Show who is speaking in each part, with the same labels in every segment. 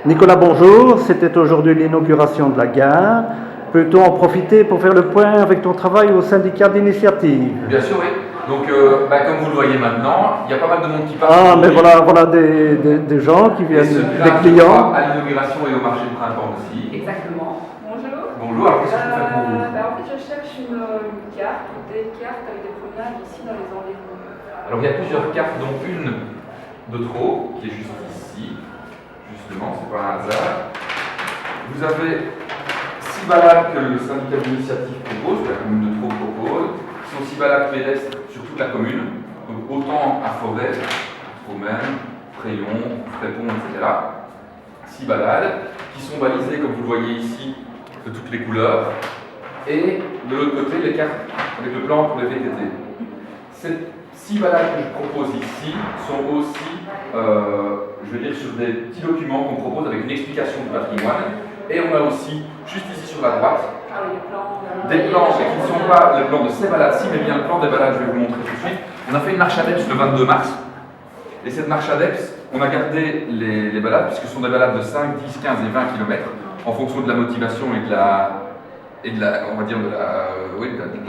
Speaker 1: Nicolas, bonjour. C'était aujourd'hui l'inauguration de la gare. Peut-on en profiter pour faire le point avec ton travail au syndicat d'initiative?
Speaker 2: Bien sûr, oui. Donc, comme vous le voyez maintenant, il y a pas mal de monde qui passe.
Speaker 1: Ah, mais voilà des gens qui viennent, des clients.
Speaker 2: À l'inauguration et au marché de printemps aussi.
Speaker 3: Exactement. Bonjour.
Speaker 2: Bonjour, alors qu'est-ce que vous faites pour vous?
Speaker 3: En fait, je cherche une carte ou des cartes avec des promenades ici dans les environs.
Speaker 2: Alors, il y a plusieurs cartes, dont une de trop, qui est juste ici. Justement, c'est pas un hasard. Vous avez 6 balades que le syndicat d'initiative propose, que la commune de Traux propose, qui sont 6 balades pédestres sur toute la commune, donc autant à Forêt, Romaine, Fréon, Frépon, etc. 6 balades qui sont balisées, comme vous le voyez ici, de toutes les couleurs, et de l'autre côté, les cartes avec le plan pour les VTT. Ces 6 balades que je propose ici sont aussi, je veux dire, sur des petits documents qu'on propose avec une explication du patrimoine. Et on a aussi, juste ici sur la droite, des plans qui ne sont pas le plan de ces balades-ci, mais bien le plan des balades, je vais vous montrer tout de suite. On a fait une marche ADEPS le 22 mars. Et cette marche ADEPS, on a gardé les balades, puisque ce sont des balades de 5, 10, 15 et 20 km, en fonction de la motivation et de la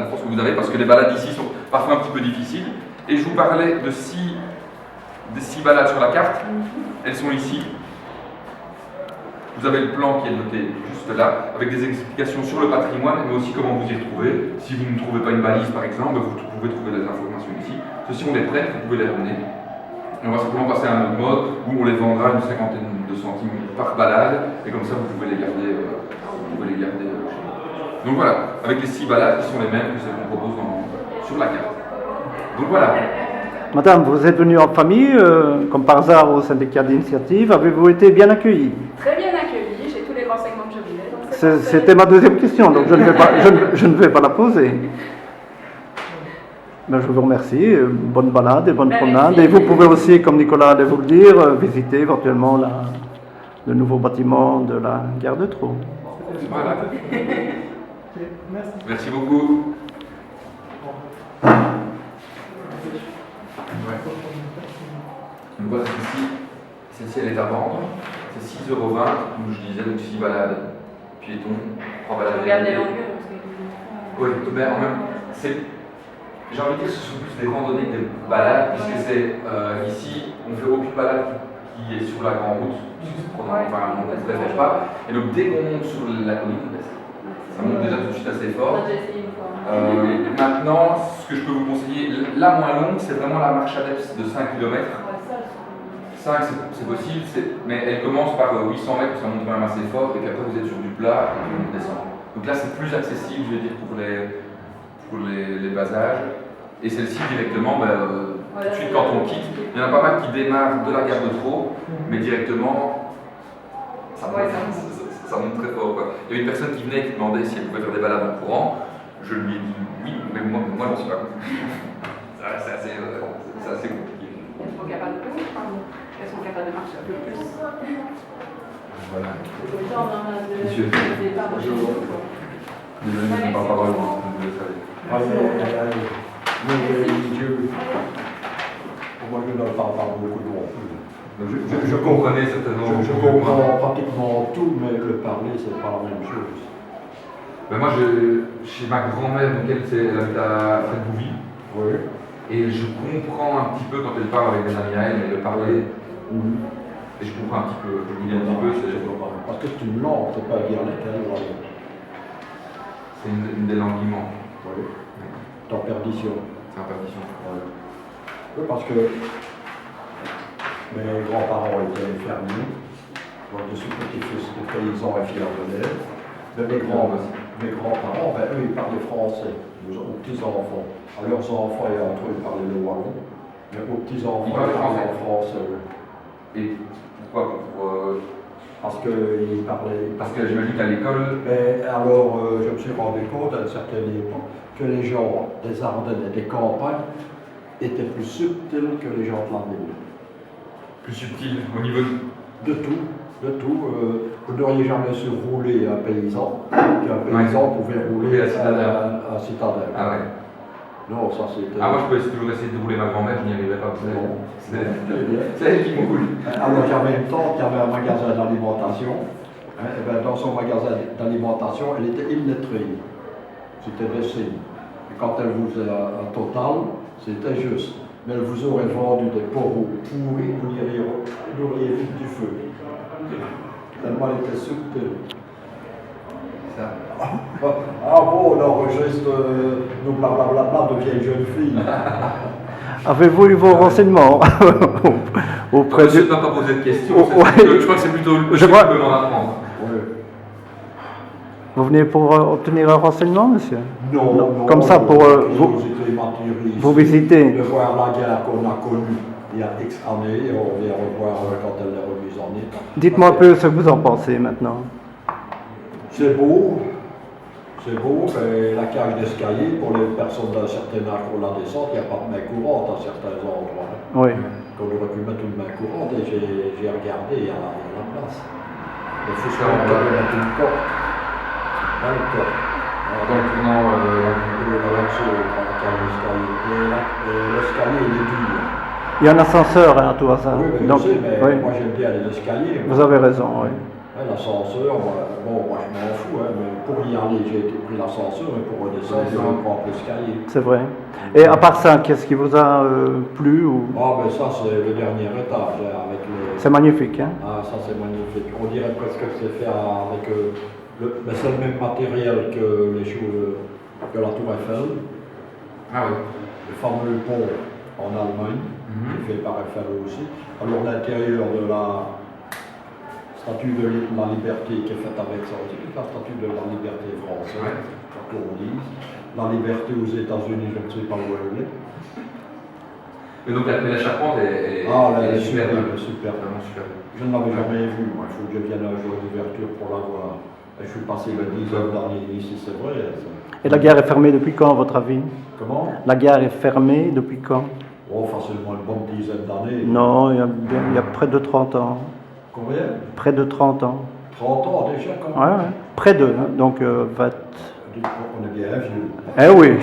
Speaker 2: force que vous avez, parce que les balades ici sont parfois un petit peu difficiles. Et je vous parlais des 6 balades sur la carte. Elles sont ici. Vous avez le plan qui est noté juste là, avec des explications sur le patrimoine, mais aussi comment vous y retrouver. Si vous ne trouvez pas une balise, par exemple, vous pouvez trouver des informations ici. Ceux-ci, on les prête, vous pouvez les ramener. Et on va simplement passer à un autre mode où on les vendra une cinquantaine de centimes par balade, et comme ça, vous pouvez les garder. Donc voilà, avec les 6 balades qui sont les mêmes que celles qu'on propose sur la carte. Donc voilà.
Speaker 1: Madame, vous êtes venue en famille, comme par hasard au syndicat d'initiative. Avez-vous été bien accueillie?
Speaker 3: Très bien accueillie, j'ai tous les renseignements que je voulais.
Speaker 1: C'était ma deuxième question, donc je ne vais pas la poser. Mais je vous remercie. Bonne balade et bonne promenade. Et vous pouvez aussi, comme Nicolas allait vous le dire, visiter éventuellement le nouveau bâtiment de la gare de Traux.
Speaker 2: Voilà. Merci beaucoup. Ouais. Donc voilà, celle-ci elle est à vendre. C'est 6,20 €, comme je disais, donc 6 balades piétons, 3 balades.
Speaker 3: Regarde les longueurs.
Speaker 2: Oui, mais en même j'ai envie de dire que ce sont plus des randonnées que des balades, puisque c'est ici, on ne fait aucune balade qui est sur la grande route, on ne préfère pas. Et donc dès qu'on monte sur la colline, ça monte déjà tout de suite assez fort. Maintenant, ce que je peux vous conseiller, la moins longue, c'est vraiment la marche ADEPS de 5 km. 5 c'est possible, mais elle commence par 800 mètres, ça monte quand même assez fort, et puis après vous êtes sur du plat et puis on descend. Donc là c'est plus accessible, je vais dire, pour les bas âges. Et celle-ci directement, tout de suite quand on quitte, il y en a pas mal qui démarrent de la gare de Traux, mais directement, ça monte très fort, quoi. Il y avait une personne qui venait et qui demandait si elle pouvait faire des balades en courant. Je lui ai dit oui, mais moi je ne suis pas. C'est assez compliqué.
Speaker 3: Elles sont capables de courir, elles sont capables de marcher un peu plus.
Speaker 2: Voilà.
Speaker 3: Monsieur.
Speaker 2: Désolé, je ne parle pas vraiment, vous le savez.
Speaker 4: Moi, je ne parle pas beaucoup de non plus.
Speaker 2: Je comprenais certainement.
Speaker 4: Je comprends pratiquement tout, mais le parler, c'est pas la même chose.
Speaker 2: Moi, chez ma grand-mère, donc elle habite à Fred-Bouvy.
Speaker 4: Oui.
Speaker 2: Et je comprends un petit peu quand elle parle avec des amis à elle, mais le parler. Et je comprends un petit peu, je vous dis un petit peu,
Speaker 4: parce que c'est une langue, c'est pas un dialecte.
Speaker 2: C'est une des langues immenses.
Speaker 4: Oui. C'est en perdition.
Speaker 2: C'est en perdition.
Speaker 4: Oui, parce que mes grands-parents étaient fermiers. Donc je suis petit-fils de paysans et fiers de l'air. Mais mes grands-parents, eux, ils parlaient français, aux petits-enfants. À leurs enfants et entre eux, ils parlaient le wallon. Mais aux petits-enfants, ils parlaient français.
Speaker 2: Et pourquoi
Speaker 4: Parce qu'ils parlaient.
Speaker 2: Parce que j'imagine qu'à l'école.
Speaker 4: Mais alors, je me suis rendu compte à une certaine époque que les gens des Ardennes et des campagnes étaient plus subtils que les gens de la ville.
Speaker 2: Plus subtil au niveau
Speaker 4: de tout. Vous n'auriez jamais su rouler un paysan, qu'un paysan pouvait rouler à Citadelle.
Speaker 2: Ah ouais.
Speaker 4: Non, ça c'était.
Speaker 2: Ah, moi je peux toujours essayer de rouler ma grand-mère, je n'y arriverai pas. Vous savez.
Speaker 4: Non.
Speaker 2: C'est elle qui me roule.
Speaker 4: Alors j'avais une tante qui avait un magasin d'alimentation. Hein, et ben, dans son magasin d'alimentation, elle était illettrée. C'était des signes. Et quand elle vous faisait un total, c'était juste. Mais elle vous aurait vendu des poros pourris, vous l'auriez vu du feu. Tellement elle était subtile.
Speaker 2: Ça.
Speaker 4: Ah bon, on enregistre nos blablabla de vieilles jeunes filles.
Speaker 1: Avez-vous eu vos renseignements auprès
Speaker 2: Monsieur
Speaker 1: du...
Speaker 2: ne m'a pas posé de questions,
Speaker 1: Oh, ouais.
Speaker 2: je crois que c'est plutôt le monsieur qui peut m'en apprendre.
Speaker 4: Oui.
Speaker 1: Vous venez pour obtenir un renseignement, monsieur?
Speaker 4: Non, non.
Speaker 1: Comme ça, pour vous visiter.
Speaker 4: De voir la guerre qu'on a connue il y a X années, et on vient revoir quand elle est remise en état.
Speaker 1: Dites-moi un peu ce que vous en pensez maintenant.
Speaker 4: C'est beau, mais la cage d'escalier, pour les personnes d'un certain âge pour la descente, il n'y a pas de main courante à certains endroits.
Speaker 1: Oui.
Speaker 4: Qu'on aurait pu mettre une main courante, et j'ai regardé, il y a la place. Il faut se
Speaker 2: Ça,
Speaker 4: mettre une porte. Dans le corps.
Speaker 2: Dans le tournant,
Speaker 4: Là-dessus, dans la cage d'escalier. Et l'escalier, il est dur.
Speaker 1: Il y a un ascenseur, hein, à tout hasard.
Speaker 4: Oui, mais
Speaker 1: Donc,
Speaker 4: je sais, mais
Speaker 1: oui,
Speaker 4: moi j'aime bien les escaliers.
Speaker 1: vous avez raison, oui.
Speaker 4: Ouais, l'ascenseur, moi je m'en fous, hein, mais pour y aller, j'ai pris l'ascenseur, mais pour redescendre, je vais prendre l'escalier.
Speaker 1: C'est vrai. Et à part ça, qu'est-ce qui vous a plu ou...
Speaker 4: Ah, ben ça, c'est le dernier étage, hein, avec les.
Speaker 1: C'est magnifique, hein?
Speaker 4: Ah, ça, c'est magnifique. On dirait presque que c'est fait avec. Mais c'est le même matériel que que la Tour Eiffel,
Speaker 2: Ah oui.
Speaker 4: le fameux pont en Allemagne, qui est fait par Eiffel aussi. Alors, l'intérieur de la statue de la liberté qui est faite avec ça, c'est la statue de la liberté française, qu'on dit. La liberté aux États-Unis, je ne sais pas où elle est.
Speaker 2: Mais donc la charpente est,
Speaker 4: Elle est
Speaker 2: superbe.
Speaker 4: superbe.
Speaker 2: Vraiment superbe.
Speaker 4: Je ne l'avais jamais vue, moi, il faut que je vienne un jour d'ouverture pour la voir. Et je suis passé le 10 heures dernier ici, c'est vrai. Ça.
Speaker 1: Et la gare est fermée depuis quand, à votre avis?
Speaker 4: Comment?
Speaker 1: La gare est fermée depuis quand?
Speaker 4: Oh, facilement une bonne dizaine d'années.
Speaker 1: Non, il y a près de 30 ans.
Speaker 4: Combien?
Speaker 1: Près de 30 ans.
Speaker 4: 30 ans déjà, quand
Speaker 1: Ouais,
Speaker 4: même.
Speaker 1: ouais. Près de, hein, donc 20...
Speaker 4: On est bien vieux.
Speaker 1: Eh oui.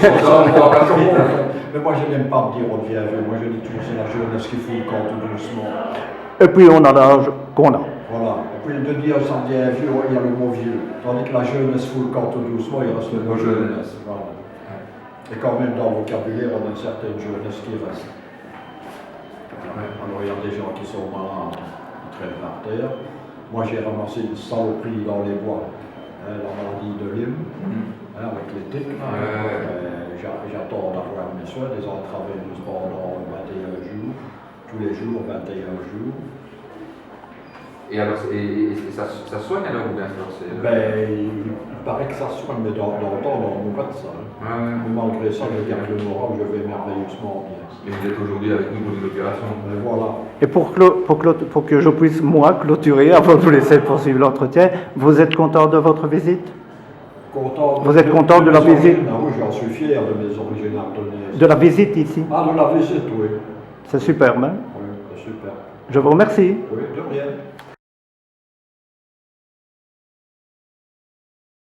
Speaker 4: Mais moi, je n'aime pas me dire on devient vieux. Moi, je dis toujours c'est la jeunesse qui fout le camp tout doucement.
Speaker 1: Et puis on a l'âge qu'on a.
Speaker 4: Voilà. Et puis de dire ça devient vieux, il y a le mot vieux. Tandis que la jeunesse fout le camp tout doucement, il reste le mot jeunesse. Voilà. Et quand même dans le vocabulaire, on a une certaine jeunesse qui reste. Alors il y a des gens qui sont malades, qui traînent par terre. Moi j'ai ramassé une saloperie dans les bois, hein, la maladie de Lyme, hein, avec les tiques. J'attends d'avoir mes soins, des intraveineuses pendant 21 jours, tous les jours, 21 jours.
Speaker 2: Et alors, ça soigne alors ou bien ça
Speaker 4: Ben, il paraît que ça soigne, mais dans le temps, on nous bat ça. Hein. Mais malgré ça, je garde le moral, je vais merveilleusement bien.
Speaker 2: Et vous êtes aujourd'hui avec nous pour une opération.
Speaker 4: Mais voilà.
Speaker 1: Et pour que je puisse, moi, clôturer, avant de vous laisser poursuivre l'entretien, vous êtes content de votre visite? Vous êtes content de la visite?
Speaker 4: Ah oui, j'en suis fier de mes origines ardenaises.
Speaker 1: De la visite ici?
Speaker 4: Ah, de la visite, oui.
Speaker 1: C'est superbe, hein?
Speaker 4: Oui, c'est super.
Speaker 1: Je vous remercie.
Speaker 4: Oui, de rien.